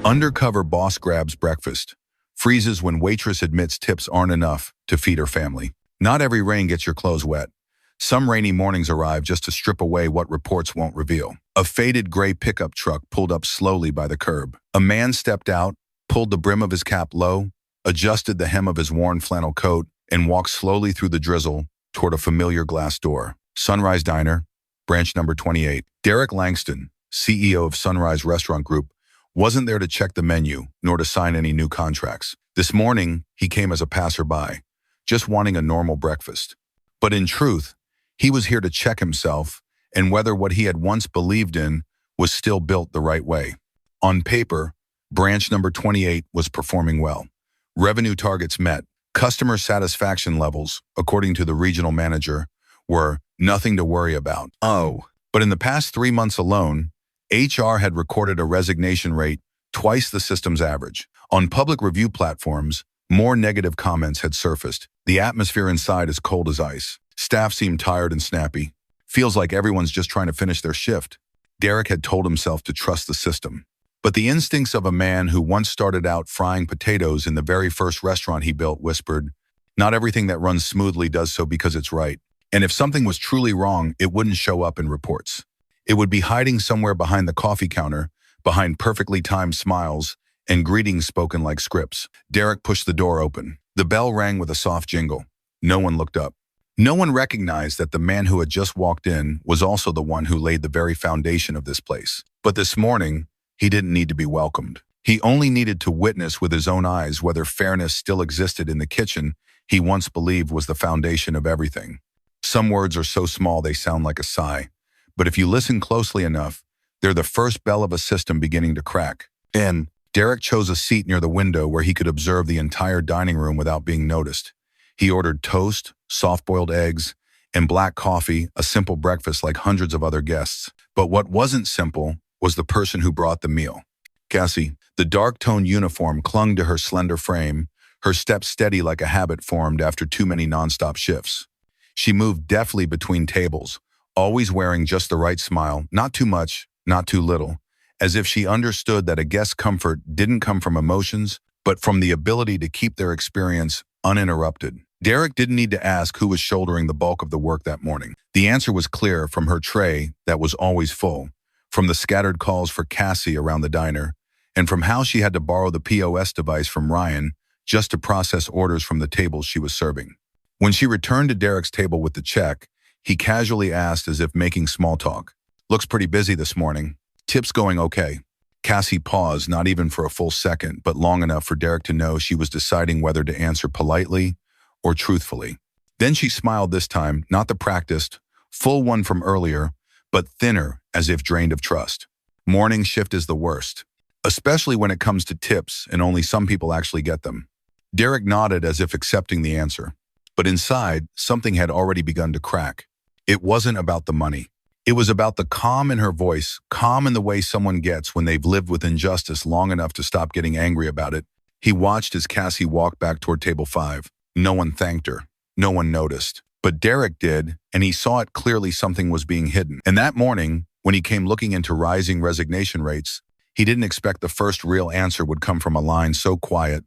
Undercover boss grabs breakfast. Freezes when waitress admits tips aren't enough to feed her family. Not every rain gets your clothes wet. Some rainy mornings arrive just to strip away what reports won't reveal. A faded gray pickup truck pulled up slowly by the curb. A man stepped out, pulled the brim of his cap low, adjusted the hem of his worn flannel coat, and walked slowly through the drizzle toward a familiar glass door. Sunrise Diner, branch number 28. Derek Langston, CEO of Sunrise Restaurant Group, wasn't there to check the menu, nor to sign any new contracts. This morning, he came as a passerby, just wanting a normal breakfast. But in truth, he was here to check himself and whether what he had once believed in was still built the right way. On paper, branch number 28 was performing well. Revenue targets met. Customer satisfaction levels, according to the regional manager, were nothing to worry about. But in the past 3 months alone, HR had recorded a resignation rate twice the system's average. On public review platforms, more negative comments had surfaced. The atmosphere inside is cold as ice. Staff seemed tired and snappy. Feels like everyone's just trying to finish their shift. Derek had told himself to trust the system. But the instincts of a man who once started out frying potatoes in the very first restaurant he built whispered, not everything that runs smoothly does so because it's right. And if something was truly wrong, it wouldn't show up in reports. It would be hiding somewhere behind the coffee counter, behind perfectly timed smiles and greetings spoken like scripts. Derek pushed the door open. The bell rang with a soft jingle. No one looked up. No one recognized that the man who had just walked in was also the one who laid the very foundation of this place. But this morning, he didn't need to be welcomed. He only needed to witness with his own eyes whether fairness still existed in the kitchen he once believed was the foundation of everything. Some words are so small they sound like a sigh. But if you listen closely enough, they're the first bell of a system beginning to crack. And Derek chose a seat near the window where he could observe the entire dining room without being noticed. He ordered toast, soft-boiled eggs, and black coffee, a simple breakfast like hundreds of other guests. But what wasn't simple was the person who brought the meal. Cassie, the dark-toned uniform clung to her slender frame, her steps steady like a habit formed after too many nonstop shifts. She moved deftly between tables, always wearing just the right smile, not too much, not too little, as if she understood that a guest's comfort didn't come from emotions, but from the ability to keep their experience uninterrupted. Derek didn't need to ask who was shouldering the bulk of the work that morning. The answer was clear from her tray that was always full, from the scattered calls for Cassie around the diner, and from how she had to borrow the POS device from Ryan just to process orders from the tables she was serving. When she returned to Derek's table with the check, he casually asked as if making small talk. Looks pretty busy this morning. Tips going okay. Cassie paused, not even for a full second, but long enough for Derek to know she was deciding whether to answer politely or truthfully. Then she smiled this time, not the practiced, full one from earlier, but thinner, as if drained of trust. Morning shift is the worst, especially when it comes to tips and only some people actually get them. Derek nodded as if accepting the answer. But inside, something had already begun to crack. It wasn't about the money. It was about the calm in her voice, calm in the way someone gets when they've lived with injustice long enough to stop getting angry about it. He watched as Cassie walked back toward table 5. No one thanked her. No one noticed. But Derek did, and he saw it clearly something was being hidden. And that morning, when he came looking into rising resignation rates, he didn't expect the first real answer would come from a line so quiet,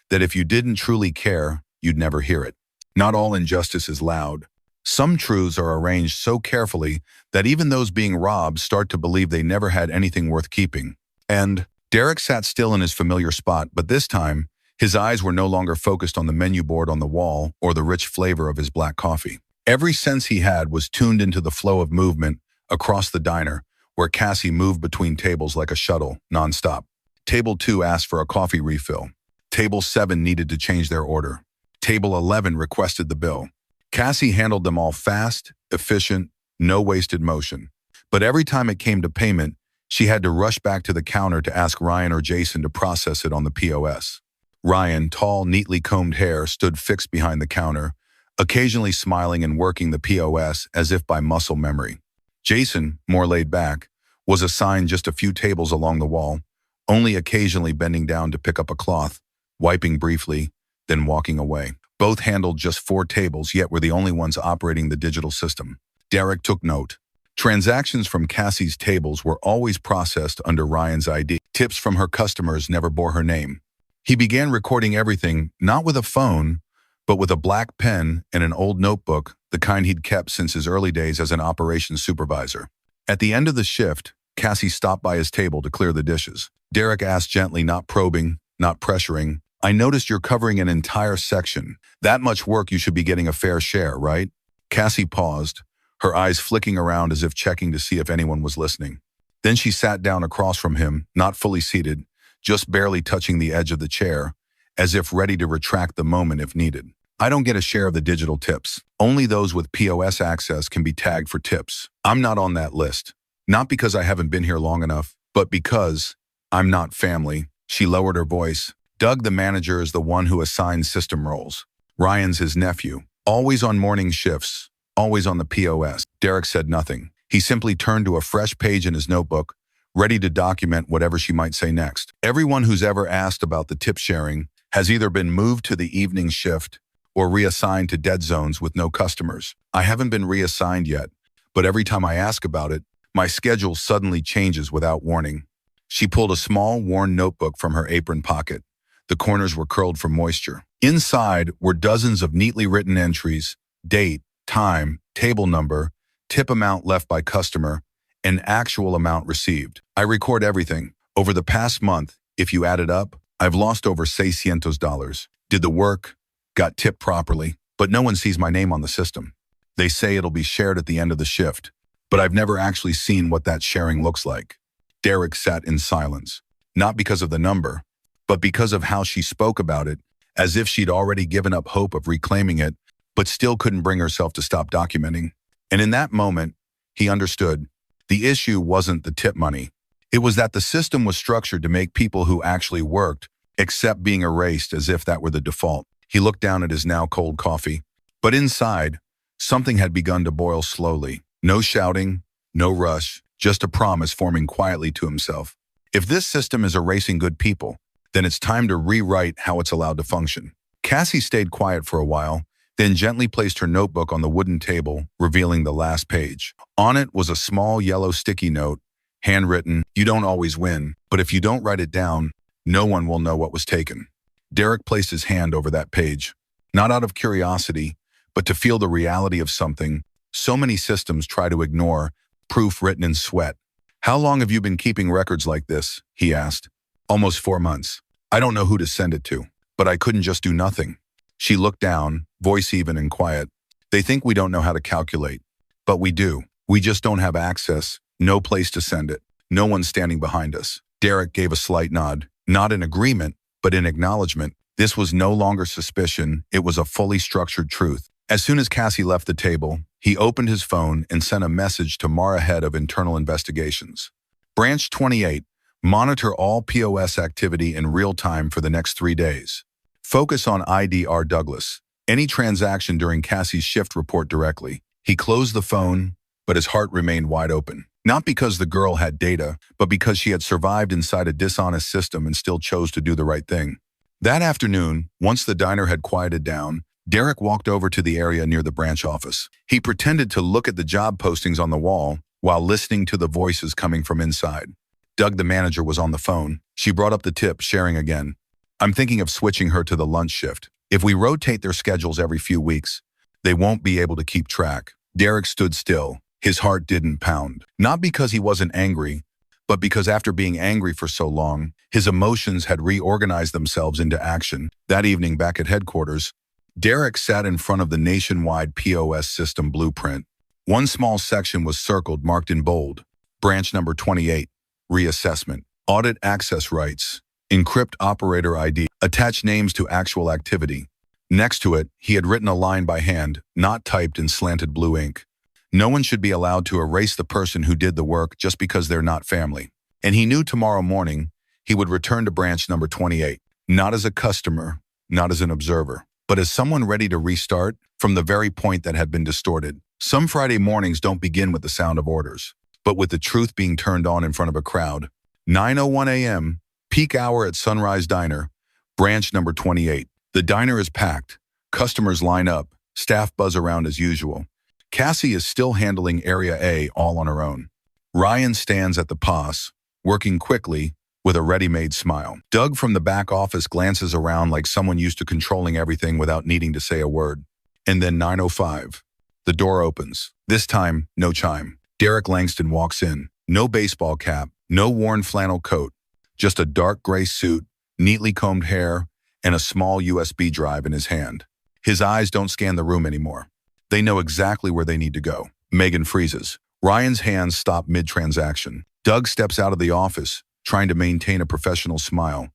that if you didn't truly care, you'd never hear it. Not all injustice is loud. Some truths are arranged so carefully that even those being robbed start to believe they never had anything worth keeping. And Derek sat still in his familiar spot, but this time, his eyes were no longer focused on the menu board on the wall or the rich flavor of his black coffee. Every sense he had was tuned into the flow of movement across the diner, where Cassie moved between tables like a shuttle, nonstop. Table 2 asked for a coffee refill. Table 7 needed to change their order. Table 11 requested the bill. Cassie handled them all fast, efficient, no wasted motion. But every time it came to payment, she had to rush back to the counter to ask Ryan or Jason to process it on the POS. Ryan, tall, neatly combed hair, stood fixed behind the counter, occasionally smiling and working the POS as if by muscle memory. Jason, more laid back, was assigned just a few tables along the wall, only occasionally bending down to pick up a cloth, wiping briefly, then walking away. Both handled just 4 tables, yet were the only ones operating the digital system. Derek took note. Transactions from Cassie's tables were always processed under Ryan's ID. Tips from her customers never bore her name. He began recording everything, not with a phone, but with a black pen and an old notebook, the kind he'd kept since his early days as an operations supervisor. At the end of the shift, Cassie stopped by his table to clear the dishes. Derek asked gently, not probing, not pressuring, "I noticed you're covering an entire section. That much work, you should be getting a fair share, right?" Cassie paused, her eyes flicking around as if checking to see if anyone was listening. Then she sat down across from him, not fully seated, just barely touching the edge of the chair, as if ready to retract the moment if needed. "I don't get a share of the digital tips. Only those with POS access can be tagged for tips. I'm not on that list. Not because I haven't been here long enough, but because I'm not family." She lowered her voice. "Doug, the manager, is the one who assigns system roles. Ryan's his nephew. Always on morning shifts, always on the POS." Derek said nothing. He simply turned to a fresh page in his notebook, ready to document whatever she might say next. "Everyone who's ever asked about the tip sharing has either been moved to the evening shift or reassigned to dead zones with no customers. I haven't been reassigned yet, but every time I ask about it, my schedule suddenly changes without warning." She pulled a small, worn notebook from her apron pocket. The corners were curled from moisture. Inside were dozens of neatly written entries: date, time, table number, tip amount left by customer, and actual amount received. "I record everything. Over the past month, if you add it up, I've lost over $600. Did the work, got tipped properly, but no one sees my name on the system. They say it'll be shared at the end of the shift, but I've never actually seen what that sharing looks like." Derek sat in silence, not because of the number, but because of how she spoke about it, as if she'd already given up hope of reclaiming it, but still couldn't bring herself to stop documenting. And in that moment, he understood. The issue wasn't the tip money. It was that the system was structured to make people who actually worked accept being erased as if that were the default. He looked down at his now cold coffee. But inside, something had begun to boil slowly. No shouting, no rush, just a promise forming quietly to himself. If this system is erasing good people, then it's time to rewrite how it's allowed to function. Cassie stayed quiet for a while, then gently placed her notebook on the wooden table, revealing the last page. On it was a small yellow sticky note, handwritten, "You don't always win, but if you don't write it down, no one will know what was taken." Derek placed his hand over that page, not out of curiosity, but to feel the reality of something so many systems try to ignore, proof written in sweat. "How long have you been keeping records like this?" he asked. "Almost 4 months. I don't know who to send it to, but I couldn't just do nothing." She looked down, voice even and quiet. "They think we don't know how to calculate, but we do. We just don't have access, no place to send it. No one standing behind us." Derek gave a slight nod, not in agreement, but in acknowledgement. This was no longer suspicion, it was a fully structured truth. As soon as Cassie left the table, he opened his phone and sent a message to Mara, head of internal investigations. "Branch 28, monitor all POS activity in real time for the next 3 days. Focus on IDR Douglas. Any transaction during Cassie's shift, report directly." He closed the phone, but his heart remained wide open. Not because the girl had data, but because she had survived inside a dishonest system and still chose to do the right thing. That afternoon, once the diner had quieted down, Derek walked over to the area near the branch office. He pretended to look at the job postings on the wall while listening to the voices coming from inside. Doug, the manager, was on the phone. She brought up the tip sharing again. "I'm thinking of switching her to the lunch shift. If we rotate their schedules every few weeks, they won't be able to keep track." Derek stood still. His heart didn't pound. Not because he wasn't angry, but because after being angry for so long, his emotions had reorganized themselves into action. That evening back at headquarters, Derek sat in front of the nationwide POS system blueprint. One small section was circled, marked in bold. Branch number 28, reassessment. Audit access rights. Encrypt operator ID. Attach names to actual activity. Next to it, he had written a line by hand, not typed in slanted blue ink. No one should be allowed to erase the person who did the work just because they're not family. And he knew tomorrow morning he would return to branch number 28, not as a customer, not as an observer, but as someone ready to restart from the very point that had been distorted. Some Friday mornings don't begin with the sound of orders, but with the truth being turned on in front of a crowd. 9:01 a.m., peak hour at Sunrise Diner, branch number 28. The diner is packed. Customers line up. Staff buzz around as usual. Cassie is still handling Area A all on her own. Ryan stands at the POS, working quickly, with a ready-made smile. Doug from the back office glances around like someone used to controlling everything without needing to say a word. And then 9:05. The door opens. This time, no chime. Derek Langston walks in. No baseball cap, no worn flannel coat, just a dark gray suit, neatly combed hair, and a small USB drive in his hand. His eyes don't scan the room anymore. They know exactly where they need to go. Megan freezes. Ryan's hands stop mid-transaction. Doug steps out of the office, trying to maintain a professional smile,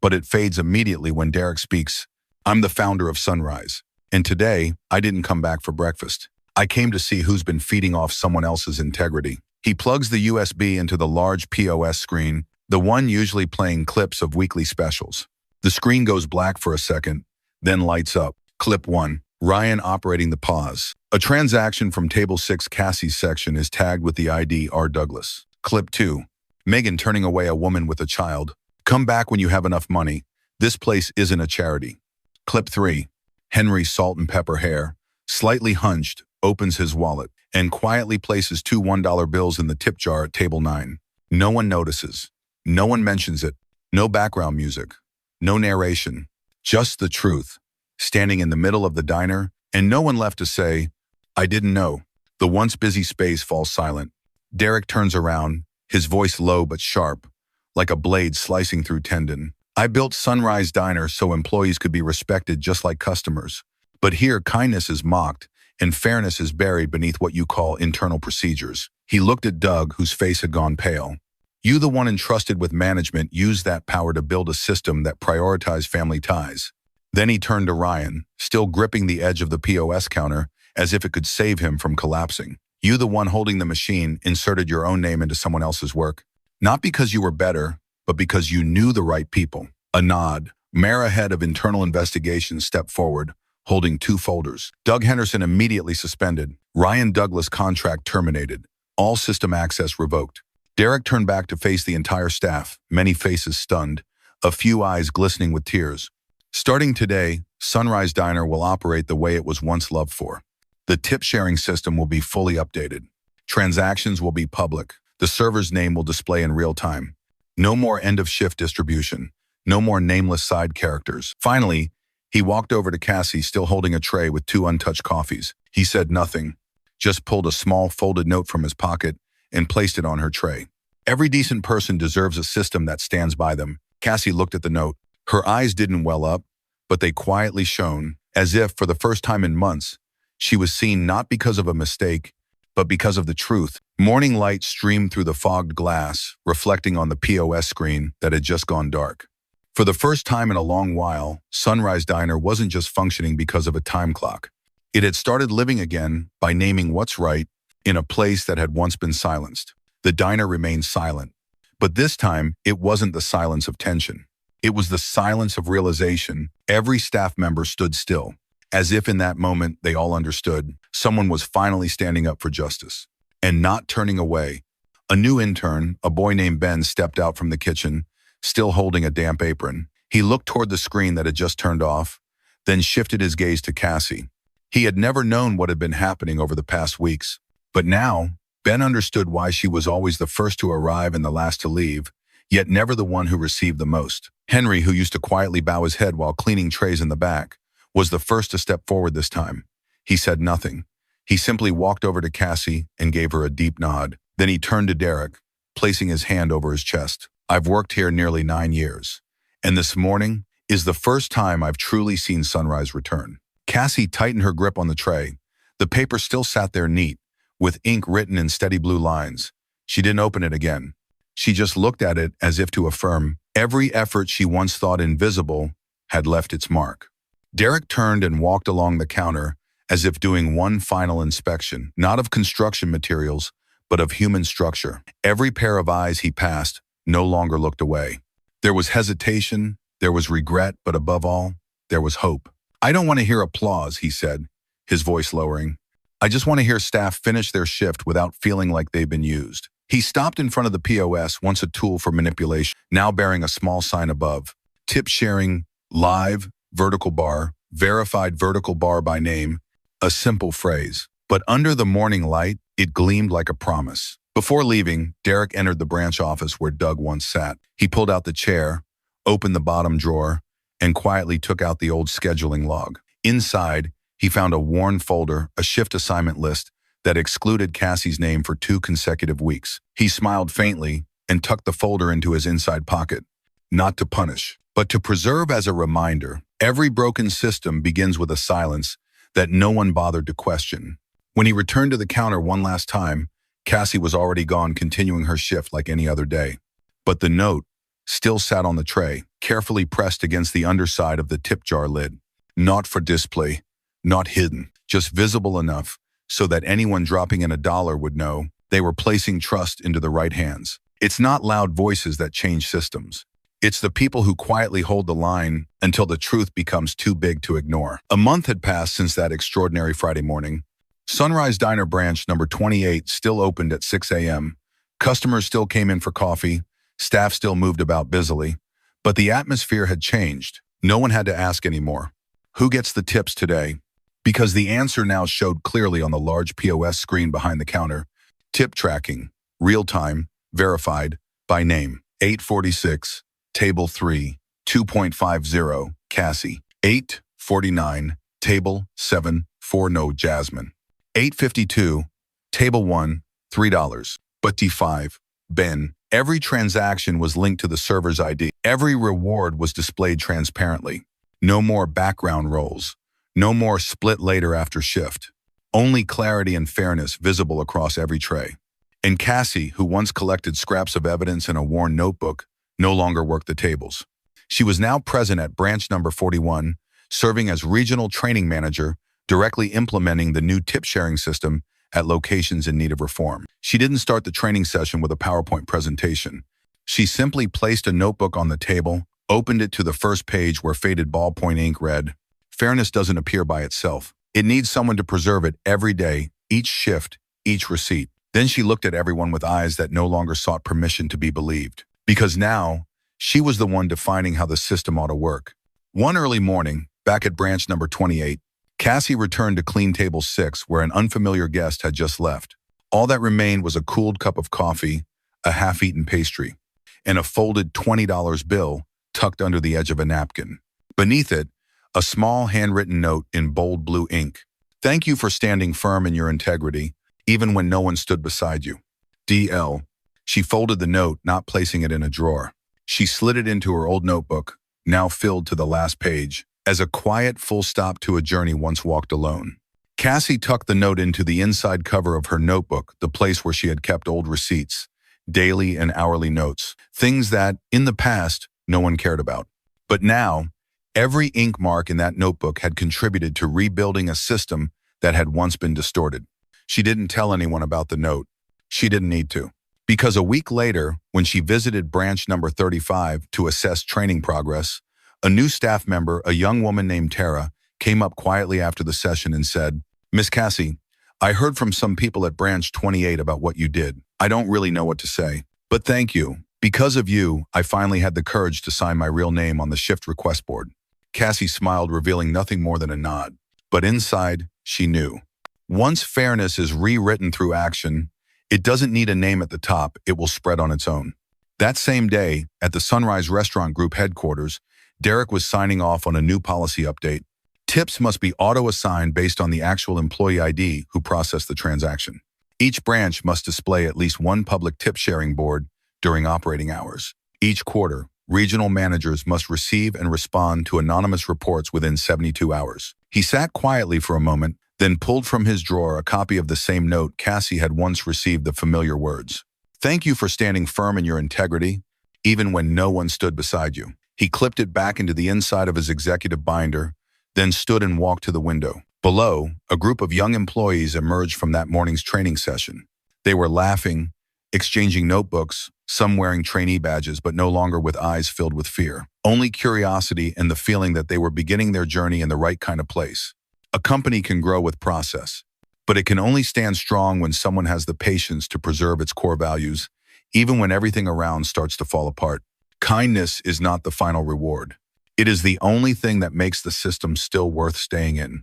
but it fades immediately when Derek speaks. I'm the founder of Sunrise, and today I didn't come back for breakfast. I came to see who's been feeding off someone else's integrity. He plugs the USB into the large POS screen, the one usually playing clips of weekly specials. The screen goes black for a second, then lights up. Clip 1. Ryan operating the POS. A transaction from Table 6 Cassie's section is tagged with the ID R. Douglas. Clip 2. Megan turning away a woman with a child. Come back when you have enough money. This place isn't a charity. Clip 3. Henry salt and pepper hair, slightly hunched, opens his wallet, and quietly places two $1 bills in the tip jar at Table 9. No one notices. No one mentions it. No background music. No narration. Just the truth. Standing in the middle of the diner, and no one left to say, I didn't know. The once busy space falls silent. Derek turns around, his voice low but sharp, like a blade slicing through tendon. I built Sunrise Diner so employees could be respected just like customers. But here, kindness is mocked, and fairness is buried beneath what you call internal procedures. He looked at Doug, whose face had gone pale. You, the one entrusted with management, used that power to build a system that prioritized family ties. Then he turned to Ryan, still gripping the edge of the POS counter, as if it could save him from collapsing. You, the one holding the machine, inserted your own name into someone else's work. Not because you were better, but because you knew the right people. A nod. Mara, head of internal investigations, stepped forward, holding two folders. Doug Henderson immediately suspended. Ryan Douglas contract terminated. All system access revoked. Derek turned back to face the entire staff, many faces stunned, a few eyes glistening with tears. Starting today, Sunrise Diner will operate the way it was once loved for. The tip-sharing system will be fully updated. Transactions will be public. The server's name will display in real time. No more end-of-shift distribution. No more nameless side characters. Finally, he walked over to Cassie, still holding a tray with two untouched coffees. He said nothing, just pulled a small folded note from his pocket and placed it on her tray. Every decent person deserves a system that stands by them. Cassie looked at the note. Her eyes didn't well up, but they quietly shone, as if, for the first time in months, she was seen not because of a mistake, but because of the truth. Morning light streamed through the fogged glass, reflecting on the POS screen that had just gone dark. For the first time in a long while, Sunrise Diner wasn't just functioning because of a time clock. It had started living again by naming what's right in a place that had once been silenced. The diner remained silent, but this time it wasn't the silence of tension. It was the silence of realization. Every staff member stood still, as if in that moment they all understood someone was finally standing up for justice and not turning away. A new intern, a boy named Ben, stepped out from the kitchen, still holding a damp apron. He looked toward the screen that had just turned off, then shifted his gaze to Cassie. He had never known what had been happening over the past weeks, but now Ben understood why she was always the first to arrive and the last to leave, yet never the one who received the most. Henry, who used to quietly bow his head while cleaning trays in the back, was the first to step forward this time. He said nothing. He simply walked over to Cassie and gave her a deep nod. Then he turned to Derek, placing his hand over his chest. I've worked here nearly 9 years, and this morning is the first time I've truly seen Sunrise return. Cassie tightened her grip on the tray. The paper still sat there neat, with ink written in steady blue lines. She didn't open it again. She just looked at it as if to affirm every effort she once thought invisible had left its mark. Derek turned and walked along the counter as if doing one final inspection, not of construction materials, but of human structure. Every pair of eyes he passed no longer looked away. There was hesitation, there was regret, but above all, there was hope. I don't want to hear applause, he said, his voice lowering. I just want to hear staff finish their shift without feeling like they've been used. He stopped in front of the POS, once a tool for manipulation, now bearing a small sign above. Tip sharing, live, vertical bar, verified vertical bar by name, a simple phrase. But under the morning light, it gleamed like a promise. Before leaving, Derek entered the branch office where Doug once sat. He pulled out the chair, opened the bottom drawer, and quietly took out the old scheduling log. Inside, he found a worn folder, a shift assignment list that excluded Cassie's name for 2 consecutive weeks. He smiled faintly and tucked the folder into his inside pocket, not to punish, but to preserve as a reminder. Every broken system begins with a silence that no one bothered to question. When he returned to the counter one last time, Cassie was already gone, continuing her shift like any other day. But the note still sat on the tray, carefully pressed against the underside of the tip jar lid. Not for display, not hidden, just visible enough so that anyone dropping in $1 would know they were placing trust into the right hands. It's not loud voices that change systems. It's the people who quietly hold the line until the truth becomes too big to ignore. A month had passed since that extraordinary Friday morning. Sunrise Diner branch number 28 still opened at 6 a.m. Customers still came in for coffee. Staff still moved about busily. But the atmosphere had changed. No one had to ask anymore. Who gets the tips today? Because the answer now showed clearly on the large POS screen behind the counter. Tip tracking, real-time, verified, by name. 846, table 3, 2.50, Cassie. 849, table 7, 4 no Jasmine. 852, table 1, $3. But T5, Ben. Every transaction was linked to the server's ID. Every reward was displayed transparently. No more background roles. No more split later after shift. Only clarity and fairness visible across every tray. And Cassie, who once collected scraps of evidence in a worn notebook, no longer worked the tables. She was now present at branch number 41, serving as regional training manager, directly implementing the new tip-sharing system at locations in need of reform. She didn't start the training session with a PowerPoint presentation. She simply placed a notebook on the table, opened it to the first page where faded ballpoint ink read, "Fairness doesn't appear by itself. It needs someone to preserve it every day, each shift, each receipt." Then she looked at everyone with eyes that no longer sought permission to be believed. Because now, she was the one defining how the system ought to work. One early morning, back at branch number 28, Cassie returned to clean table 6 where an unfamiliar guest had just left. All that remained was a cooled cup of coffee, a half-eaten pastry, and a folded $20 bill tucked under the edge of a napkin. Beneath it, a small handwritten note in bold blue ink. "Thank you for standing firm in your integrity, even when no one stood beside you. DL." She folded the note, not placing it in a drawer. She slid it into her old notebook, now filled to the last page, as a quiet full stop to a journey once walked alone. Cassie tucked the note into the inside cover of her notebook, the place where she had kept old receipts, daily and hourly notes, things that, in the past, no one cared about. But now, every ink mark in that notebook had contributed to rebuilding a system that had once been distorted. She didn't tell anyone about the note. She didn't need to. Because a week later, when she visited branch number 35 to assess training progress, a new staff member, a young woman named Tara, came up quietly after the session and said, "Miss Cassie, I heard from some people at branch 28 about what you did. I don't really know what to say, but thank you. Because of you, I finally had the courage to sign my real name on the shift request board." Cassie smiled, revealing nothing more than a nod. But inside, she knew. Once fairness is rewritten through action, it doesn't need a name at the top, it will spread on its own. That same day, at the Sunrise Restaurant Group headquarters, Derek was signing off on a new policy update. Tips must be auto-assigned based on the actual employee ID who processed the transaction. Each branch must display at least one public tip-sharing board during operating hours. Each quarter, regional managers must receive and respond to anonymous reports within 72 hours. He sat quietly for a moment, then pulled from his drawer a copy of the same note Cassie had once received, the familiar words. "Thank you for standing firm in your integrity, even when no one stood beside you." He clipped it back into the inside of his executive binder, then stood and walked to the window. Below, a group of young employees emerged from that morning's training session. They were laughing, exchanging notebooks, some wearing trainee badges, but no longer with eyes filled with fear. Only curiosity and the feeling that they were beginning their journey in the right kind of place. A company can grow with process, but it can only stand strong when someone has the patience to preserve its core values, even when everything around starts to fall apart. Kindness is not the final reward. It is the only thing that makes the system still worth staying in.